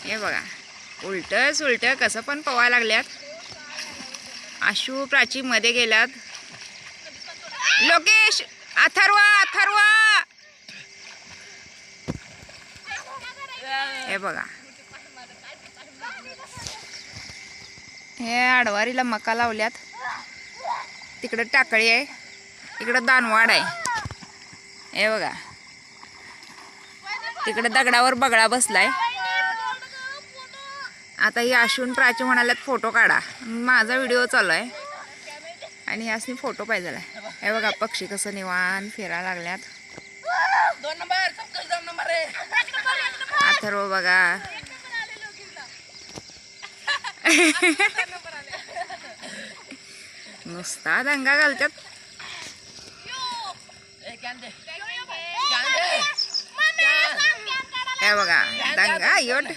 हे बघा उलट सुलट कसं पण पवायला लागल्यात. आशू प्राची मध्ये गेल्यात. लोकेश अथर्वा अथर्वा हे बघा हे आडवारीला मका लावल्यात. तिकडे टाकळी आहे, इकडं दानवाड आहे. हे बघा तिकडे दगडावर बगळा बसलाय. आता ही आशून प्राची म्हणाल्यात फोटो काढा. माझा व्हिडिओ चालू आहे आणि ह्यासनी फोटो पाहिजे. हे बघा पक्षी कसं निवांत फिरायला लागल्यात. अथर्व बघा नुसता दंगा घालतात. हे बघा दंगा